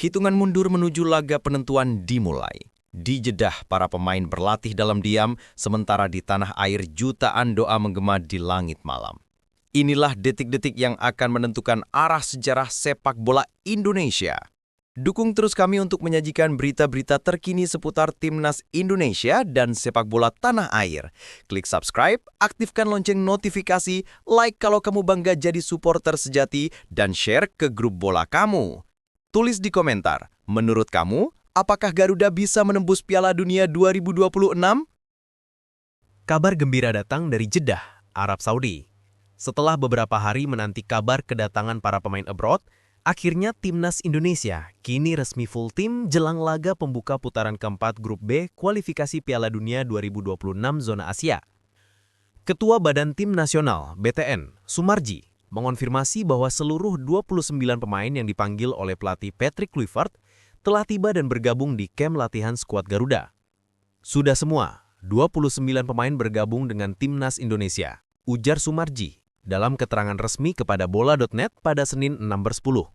Hitungan mundur menuju laga penentuan dimulai. Di Jeddah, para pemain berlatih dalam diam, sementara di tanah air jutaan doa menggema di langit malam. Inilah detik-detik yang akan menentukan arah sejarah sepak bola Indonesia. Dukung terus kami untuk menyajikan berita-berita terkini seputar Timnas Indonesia dan sepak bola tanah air. Klik subscribe, aktifkan lonceng notifikasi, like kalau kamu bangga jadi supporter sejati, dan share ke grup bola kamu. Tulis di komentar, menurut kamu, apakah Garuda bisa menembus Piala Dunia 2026? Kabar gembira datang dari Jeddah, Arab Saudi. Setelah beberapa hari menanti kabar kedatangan para pemain abroad, akhirnya Timnas Indonesia kini resmi full tim jelang laga pembuka putaran keempat Grup B kualifikasi Piala Dunia 2026 zona Asia. Ketua Badan Tim Nasional (BTN) Sumarji mengonfirmasi bahwa seluruh 29 pemain yang dipanggil oleh pelatih Patrick Kluivert telah tiba dan bergabung di kamp latihan skuad Garuda. Sudah semua, 29 pemain bergabung dengan Timnas Indonesia, ujar Sumarji dalam keterangan resmi kepada bola.net pada Senin 6/10.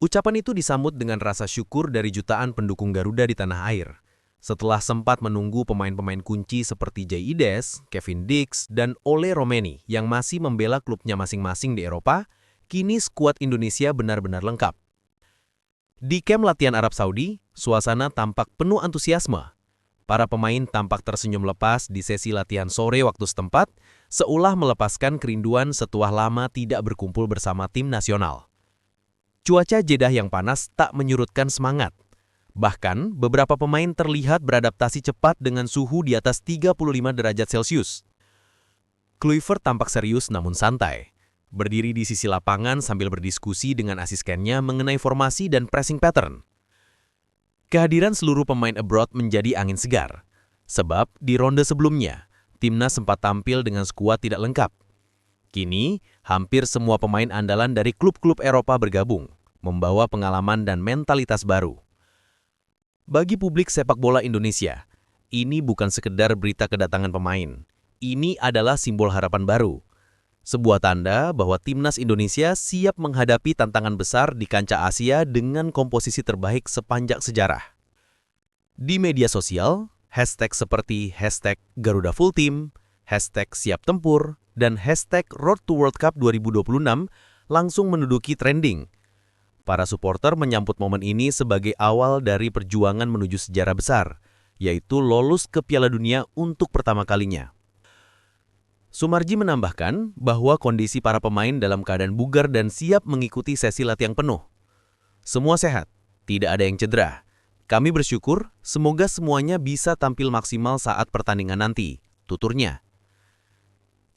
Ucapan itu disambut dengan rasa syukur dari jutaan pendukung Garuda di tanah air. Setelah sempat menunggu pemain-pemain kunci seperti Jaides, Kevin Dix, dan Ole Romeni yang masih membela klubnya masing-masing di Eropa, kini skuad Indonesia benar-benar lengkap. Di kamp latihan Arab Saudi, suasana tampak penuh antusiasme. Para pemain tampak tersenyum lepas di sesi latihan sore waktu setempat, seolah melepaskan kerinduan setelah lama tidak berkumpul bersama tim nasional. Cuaca Jeddah yang panas tak menyurutkan semangat. Bahkan, beberapa pemain terlihat beradaptasi cepat dengan suhu di atas 35 derajat Celcius. Kluivert tampak serius namun santai, berdiri di sisi lapangan sambil berdiskusi dengan asistennya mengenai formasi dan pressing pattern. Kehadiran seluruh pemain abroad menjadi angin segar, sebab di ronde sebelumnya, Timnas sempat tampil dengan skuad tidak lengkap. Kini, hampir semua pemain andalan dari klub-klub Eropa bergabung, membawa pengalaman dan mentalitas baru. Bagi publik sepak bola Indonesia, ini bukan sekedar berita kedatangan pemain. Ini adalah simbol harapan baru. Sebuah tanda bahwa Timnas Indonesia siap menghadapi tantangan besar di kancah Asia dengan komposisi terbaik sepanjang sejarah. Di media sosial, hashtag seperti hashtag Garuda Full Team, hashtag Siap Tempur, dan hashtag Road to World Cup 2026 langsung menduduki trending. Para supporter menyambut momen ini sebagai awal dari perjuangan menuju sejarah besar, yaitu lolos ke Piala Dunia untuk pertama kalinya. Sumarji menambahkan bahwa kondisi para pemain dalam keadaan bugar dan siap mengikuti sesi latihan penuh. Semua sehat, tidak ada yang cedera. Kami bersyukur semoga semuanya bisa tampil maksimal saat pertandingan nanti, tuturnya.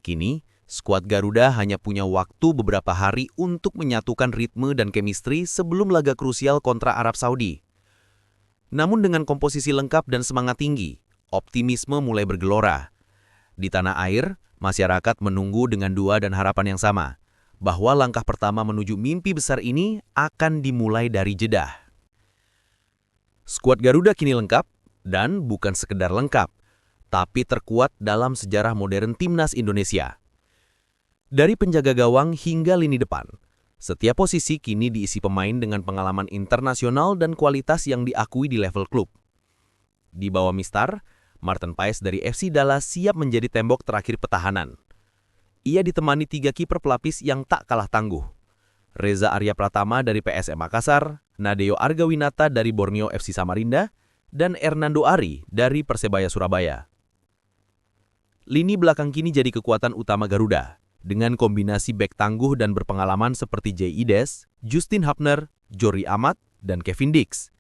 Kini, skuad Garuda hanya punya waktu beberapa hari untuk menyatukan ritme dan chemistry sebelum laga krusial kontra Arab Saudi. Namun dengan komposisi lengkap dan semangat tinggi, optimisme mulai bergelora. Di tanah air, masyarakat menunggu dengan doa dan harapan yang sama, bahwa langkah pertama menuju mimpi besar ini akan dimulai dari Jeddah. Skuad Garuda kini lengkap, dan bukan sekedar lengkap, tapi terkuat dalam sejarah modern Timnas Indonesia. Dari penjaga gawang hingga lini depan, setiap posisi kini diisi pemain dengan pengalaman internasional dan kualitas yang diakui di level klub. Di bawah Mistar, Martin Paes dari FC Dallas siap menjadi tembok terakhir pertahanan. Ia ditemani 3 kiper pelapis yang tak kalah tangguh. Reza Arya Pratama dari PSM Makassar, Nadeo Argawinata dari Borneo FC Samarinda, dan Hernando Ari dari Persebaya Surabaya. Lini belakang kini jadi kekuatan utama Garuda, dengan kombinasi bek tangguh dan berpengalaman seperti Jaides, Justin Hapner, Jory Amat, dan Kevin Dix.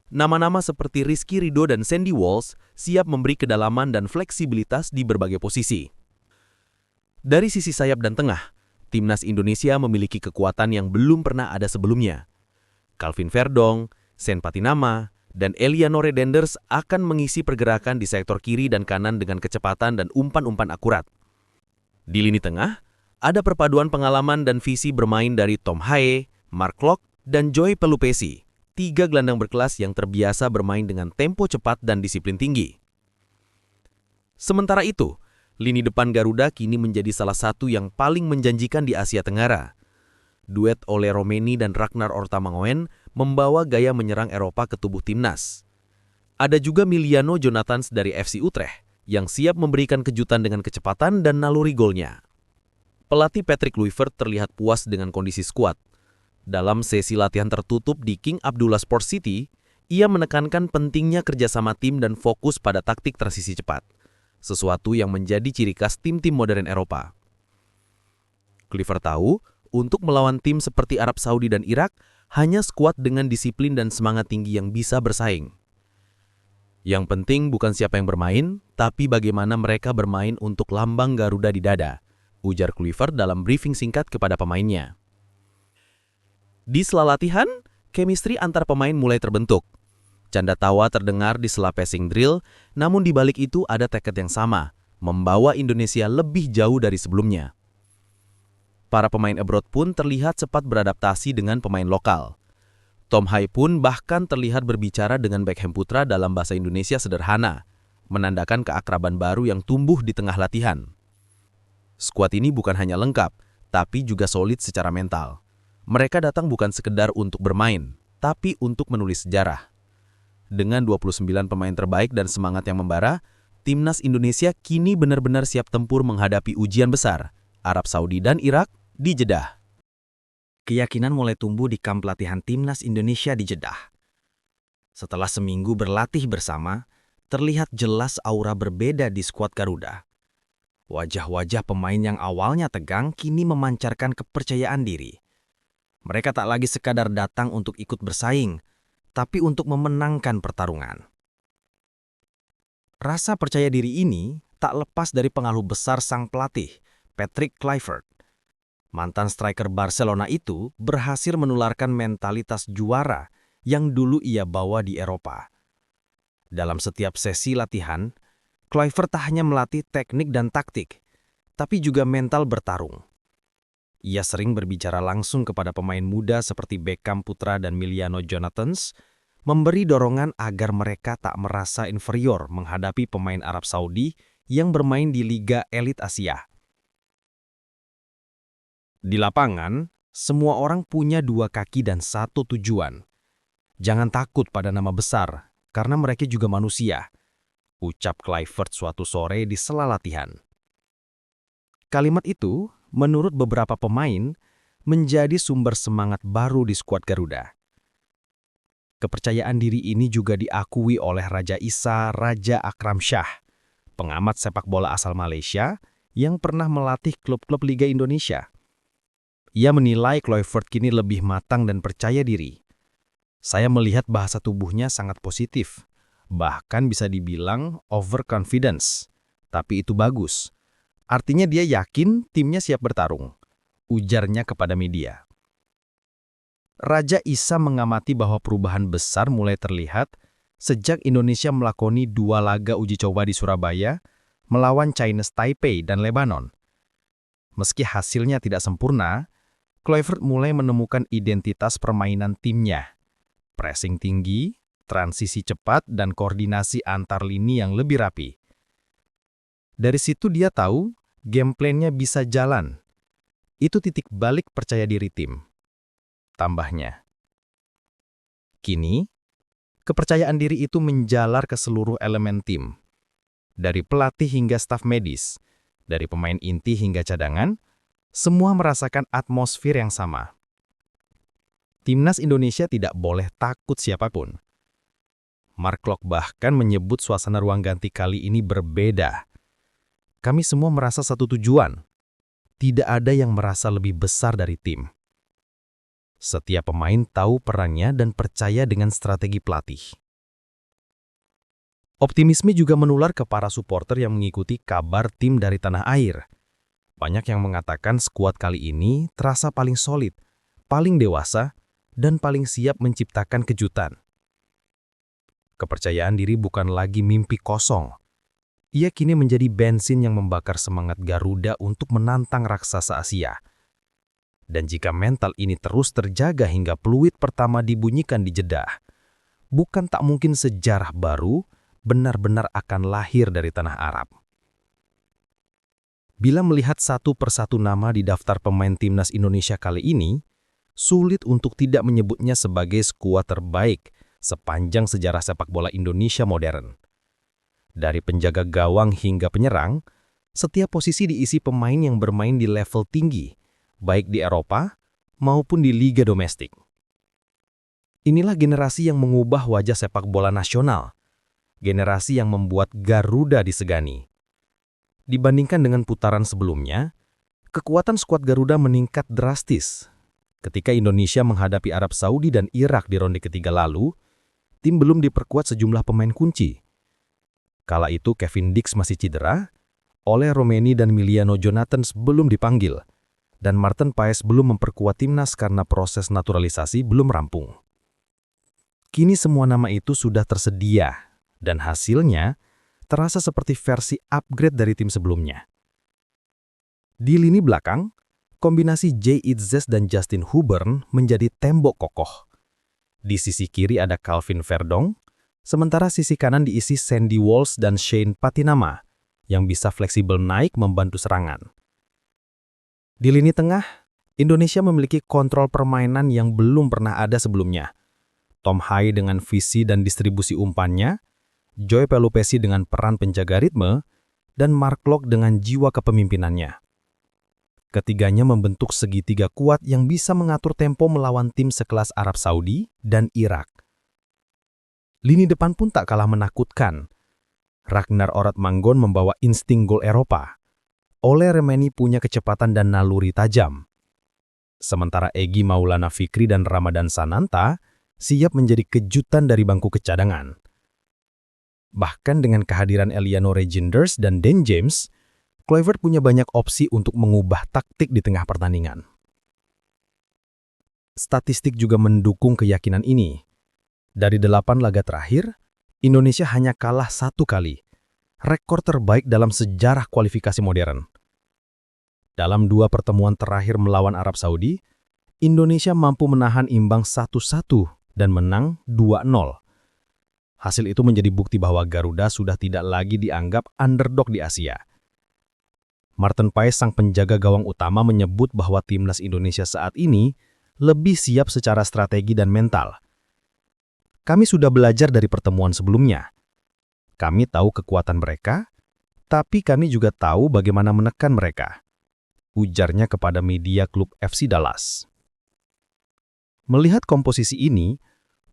Nama-nama seperti Rizky Ridho dan Sandy Walsh siap memberi kedalaman dan fleksibilitas di berbagai posisi. Dari sisi sayap dan tengah, Timnas Indonesia memiliki kekuatan yang belum pernah ada sebelumnya. Calvin Verdong, Sen Patinama, dan Elianore Denders akan mengisi pergerakan di sektor kiri dan kanan dengan kecepatan dan umpan-umpan akurat. Di lini tengah, ada perpaduan pengalaman dan visi bermain dari Tom Haye, Mark Locke, dan Joy Pelupesi. 3 gelandang berkelas yang terbiasa bermain dengan tempo cepat dan disiplin tinggi. Sementara itu, lini depan Garuda kini menjadi salah satu yang paling menjanjikan di Asia Tenggara. Duet Ole Romeni dan Ragnar Ortamangoen membawa gaya menyerang Eropa ke tubuh timnas. Ada juga Miliano Jonathans dari FC Utrecht yang siap memberikan kejutan dengan kecepatan dan naluri golnya. Pelatih Patrick Kluivert terlihat puas dengan kondisi skuad. Dalam sesi latihan tertutup di King Abdullah Sports City, ia menekankan pentingnya kerjasama tim dan fokus pada taktik transisi cepat, sesuatu yang menjadi ciri khas tim-tim modern Eropa. Kluivert tahu, untuk melawan tim seperti Arab Saudi dan Irak, hanya skuad dengan disiplin dan semangat tinggi yang bisa bersaing. Yang penting bukan siapa yang bermain, tapi bagaimana mereka bermain untuk lambang Garuda di dada, ujar Kluivert dalam briefing singkat kepada pemainnya. Di sela latihan, chemistry antar pemain mulai terbentuk. Canda tawa terdengar di sela passing drill, namun di balik itu ada tekad yang sama, membawa Indonesia lebih jauh dari sebelumnya. Para pemain abroad pun terlihat cepat beradaptasi dengan pemain lokal. Tom Hai pun bahkan terlihat berbicara dengan Beckham Putra dalam bahasa Indonesia sederhana, menandakan keakraban baru yang tumbuh di tengah latihan. Skuad ini bukan hanya lengkap, tapi juga solid secara mental. Mereka datang bukan sekedar untuk bermain, tapi untuk menulis sejarah. Dengan 29 pemain terbaik dan semangat yang membara, timnas Indonesia kini benar-benar siap tempur menghadapi ujian besar, Arab Saudi dan Irak di Jeddah. Keyakinan mulai tumbuh di kamp latihan timnas Indonesia di Jeddah. Setelah seminggu berlatih bersama, terlihat jelas aura berbeda di skuad Garuda. Wajah-wajah pemain yang awalnya tegang kini memancarkan kepercayaan diri. Mereka tak lagi sekadar datang untuk ikut bersaing, tapi untuk memenangkan pertarungan. Rasa percaya diri ini tak lepas dari pengaruh besar sang pelatih, Patrick Kluivert. Mantan striker Barcelona itu berhasil menularkan mentalitas juara yang dulu ia bawa di Eropa. Dalam setiap sesi latihan, Kluivert tak hanya melatih teknik dan taktik, tapi juga mental bertarung. Ia sering berbicara langsung kepada pemain muda seperti Beckham Putra dan Miliano Jonathans, memberi dorongan agar mereka tak merasa inferior menghadapi pemain Arab Saudi yang bermain di Liga Elit Asia. Di lapangan, semua orang punya dua kaki dan satu tujuan. Jangan takut pada nama besar, karena mereka juga manusia, ucap Kluivert suatu sore di sela latihan. Kalimat itu, menurut beberapa pemain, menjadi sumber semangat baru di skuad Garuda. Kepercayaan diri ini juga diakui oleh Raja Isa Raja Akram Shah, pengamat sepak bola asal Malaysia yang pernah melatih klub-klub Liga Indonesia. Ia menilai Kluivert kini lebih matang dan percaya diri. Saya melihat bahasa tubuhnya sangat positif, bahkan bisa dibilang overconfidence. Tapi itu bagus. Artinya dia yakin timnya siap bertarung, ujarnya kepada media. Raja Isa mengamati bahwa perubahan besar mulai terlihat sejak Indonesia melakoni 2 laga uji coba di Surabaya melawan Chinese Taipei dan Lebanon. Meski hasilnya tidak sempurna, Kluivert mulai menemukan identitas permainan timnya. Pressing tinggi, transisi cepat, dan koordinasi antar lini yang lebih rapi. Dari situ dia tahu game plan-nya bisa jalan. Itu titik balik percaya diri tim. Tambahnya. Kini, kepercayaan diri itu menjalar ke seluruh elemen tim. Dari pelatih hingga staf medis, dari pemain inti hingga cadangan, semua merasakan atmosfer yang sama. Timnas Indonesia tidak boleh takut siapapun. Mark Klok bahkan menyebut suasana ruang ganti kali ini berbeda. Kami semua merasa satu tujuan. Tidak ada yang merasa lebih besar dari tim. Setiap pemain tahu perannya dan percaya dengan strategi pelatih. Optimisme juga menular ke para supporter yang mengikuti kabar tim dari tanah air. Banyak yang mengatakan skuad kali ini terasa paling solid, paling dewasa, dan paling siap menciptakan kejutan. Kepercayaan diri bukan lagi mimpi kosong. Ia kini menjadi bensin yang membakar semangat Garuda untuk menantang raksasa Asia. Dan jika mental ini terus terjaga hingga peluit pertama dibunyikan di Jeddah, bukan tak mungkin sejarah baru benar-benar akan lahir dari tanah Arab. Bila melihat satu persatu nama di daftar pemain timnas Indonesia kali ini, sulit untuk tidak menyebutnya sebagai skuad terbaik sepanjang sejarah sepak bola Indonesia modern. Dari penjaga gawang hingga penyerang, setiap posisi diisi pemain yang bermain di level tinggi, baik di Eropa maupun di liga domestik. Inilah generasi yang mengubah wajah sepak bola nasional, generasi yang membuat Garuda disegani. Dibandingkan dengan putaran sebelumnya, kekuatan skuad Garuda meningkat drastis. Ketika Indonesia menghadapi Arab Saudi dan Irak di ronde ketiga lalu, tim belum diperkuat sejumlah pemain kunci. Kala itu Kevin Dix masih cedera, Ole Romeni dan Miliano Jonathans belum dipanggil, dan Martin Paes belum memperkuat timnas karena proses naturalisasi belum rampung. Kini semua nama itu sudah tersedia, dan hasilnya terasa seperti versi upgrade dari tim sebelumnya. Di lini belakang, kombinasi Jay Itzes dan Justin Hubern menjadi tembok kokoh. Di sisi kiri ada Calvin Verdong, sementara sisi kanan diisi Sandy Walsh dan Shane Patinama, yang bisa fleksibel naik membantu serangan. Di lini tengah, Indonesia memiliki kontrol permainan yang belum pernah ada sebelumnya. Tom Hai dengan visi dan distribusi umpannya, Joy Pelupesi dengan peran penjaga ritme, dan Mark Locke dengan jiwa kepemimpinannya. Ketiganya membentuk segitiga kuat yang bisa mengatur tempo melawan tim sekelas Arab Saudi dan Irak. Lini depan pun tak kalah menakutkan. Ragnar Oratmangun membawa insting gol Eropa. Ole Remeni punya kecepatan dan naluri tajam. Sementara Egy Maulana Fikri dan Ramadan Sananta siap menjadi kejutan dari bangku kecadangan. Bahkan dengan kehadiran Eliano Regenders dan Dan James, Kluivert punya banyak opsi untuk mengubah taktik di tengah pertandingan. Statistik juga mendukung keyakinan ini. Dari 8 laga terakhir, Indonesia hanya kalah 1 kali. Rekor terbaik dalam sejarah kualifikasi modern. Dalam 2 pertemuan terakhir melawan Arab Saudi, Indonesia mampu menahan imbang 1-1 dan menang 2-0. Hasil itu menjadi bukti bahwa Garuda sudah tidak lagi dianggap underdog di Asia. Martin Paes, sang penjaga gawang utama, menyebut bahwa timnas Indonesia saat ini lebih siap secara strategi dan mental. Kami sudah belajar dari pertemuan sebelumnya. Kami tahu kekuatan mereka, tapi kami juga tahu bagaimana menekan mereka, ujarnya kepada media klub FC Dallas. Melihat komposisi ini,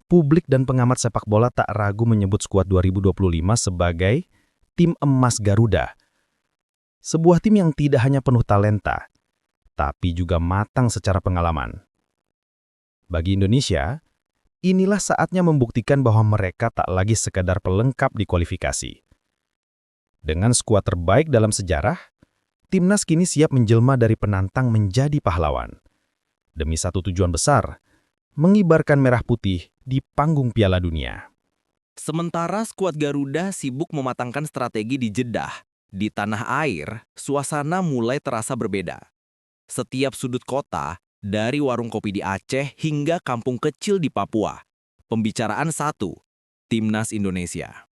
publik dan pengamat sepak bola tak ragu menyebut skuad 2025 sebagai tim emas Garuda. Sebuah tim yang tidak hanya penuh talenta, tapi juga matang secara pengalaman. Bagi Indonesia, inilah saatnya membuktikan bahwa mereka tak lagi sekadar pelengkap di kualifikasi. Dengan skuad terbaik dalam sejarah, timnas kini siap menjelma dari penantang menjadi pahlawan. Demi satu tujuan besar, mengibarkan merah putih di panggung Piala Dunia. Sementara skuad Garuda sibuk mematangkan strategi di Jeddah, di tanah air, suasana mulai terasa berbeda. Setiap sudut kota, dari warung kopi di Aceh hingga kampung kecil di Papua, pembicaraan satu, Timnas Indonesia.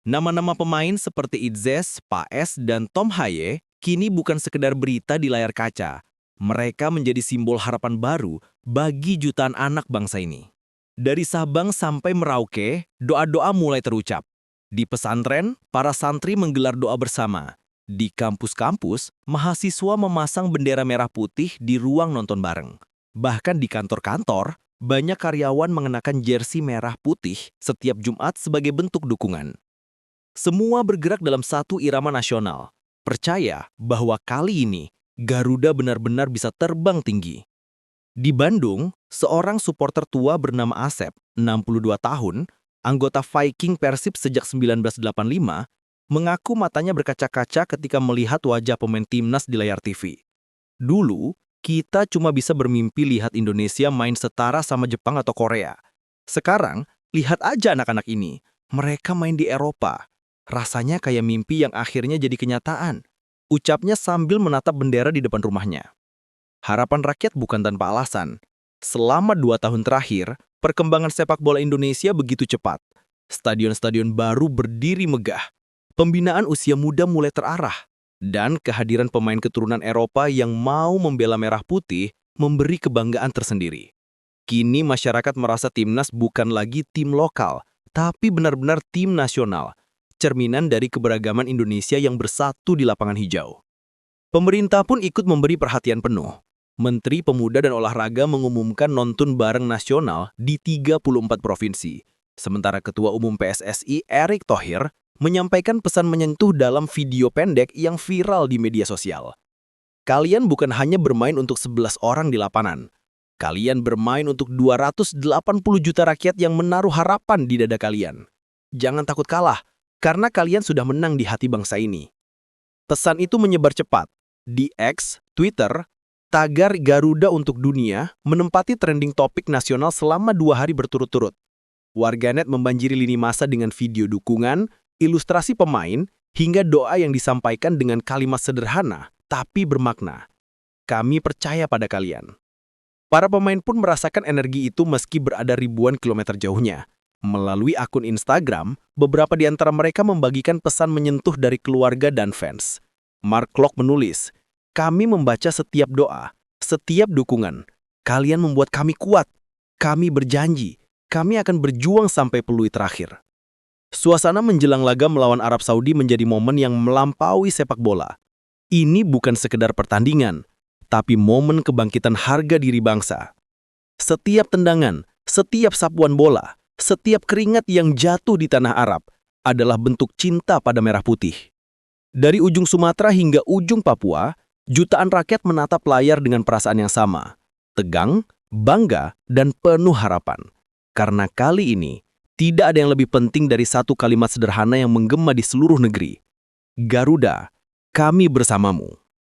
Nama-nama pemain seperti Itzes, Paes, dan Tom Haye kini bukan sekedar berita di layar kaca. Mereka menjadi simbol harapan baru bagi jutaan anak bangsa ini. Dari Sabang sampai Merauke, doa-doa mulai terucap. Di pesantren, para santri menggelar doa bersama. Di kampus-kampus, mahasiswa memasang bendera merah putih di ruang nonton bareng. Bahkan di kantor-kantor, banyak karyawan mengenakan jersey merah putih setiap Jumat sebagai bentuk dukungan. Semua bergerak dalam satu irama nasional, percaya bahwa kali ini Garuda benar-benar bisa terbang tinggi. Di Bandung, seorang supporter tua bernama Asep, 62 tahun, anggota Viking Persib sejak 1985, mengaku matanya berkaca-kaca ketika melihat wajah pemain timnas di layar TV. Dulu, kita cuma bisa bermimpi lihat Indonesia main setara sama Jepang atau Korea. Sekarang, lihat aja anak-anak ini. Mereka main di Eropa. Rasanya kayak mimpi yang akhirnya jadi kenyataan. Ucapnya sambil menatap bendera di depan rumahnya. Harapan rakyat bukan tanpa alasan. Selama 2 tahun terakhir, perkembangan sepak bola Indonesia begitu cepat. Stadion-stadion baru berdiri megah. Pembinaan usia muda mulai terarah. Dan kehadiran pemain keturunan Eropa yang mau membela merah putih memberi kebanggaan tersendiri. Kini masyarakat merasa timnas bukan lagi tim lokal, tapi benar-benar tim nasional, cerminan dari keberagaman Indonesia yang bersatu di lapangan hijau. Pemerintah pun ikut memberi perhatian penuh. Menteri Pemuda dan Olahraga mengumumkan nonton bareng nasional di 34 provinsi. Sementara Ketua Umum PSSI Erick Thohir menyampaikan pesan menyentuh dalam video pendek yang viral di media sosial. Kalian bukan hanya bermain untuk 11 orang di lapangan. Kalian bermain untuk 280 juta rakyat yang menaruh harapan di dada kalian. Jangan takut kalah, karena kalian sudah menang di hati bangsa ini. Pesan itu menyebar cepat. Di X, Twitter, tagar Garuda untuk Dunia menempati trending topik nasional selama 2 hari berturut-turut. Warganet membanjiri lini masa dengan video dukungan, ilustrasi pemain, hingga doa yang disampaikan dengan kalimat sederhana, tapi bermakna. Kami percaya pada kalian. Para pemain pun merasakan energi itu meski berada ribuan kilometer jauhnya. Melalui akun Instagram, beberapa di antara mereka membagikan pesan menyentuh dari keluarga dan fans. Mark Klok menulis, "Kami membaca setiap doa, setiap dukungan. Kalian membuat kami kuat. Kami berjanji, kami akan berjuang sampai peluit terakhir." Suasana menjelang laga melawan Arab Saudi menjadi momen yang melampaui sepak bola. Ini bukan sekedar pertandingan, tapi momen kebangkitan harga diri bangsa. Setiap tendangan, setiap sapuan bola, setiap keringat yang jatuh di tanah Arab adalah bentuk cinta pada merah putih. Dari ujung Sumatera hingga ujung Papua, jutaan rakyat menatap layar dengan perasaan yang sama. Tegang, bangga, dan penuh harapan. Karena kali ini, tidak ada yang lebih penting dari satu kalimat sederhana yang menggema di seluruh negeri. Garuda, kami bersamamu.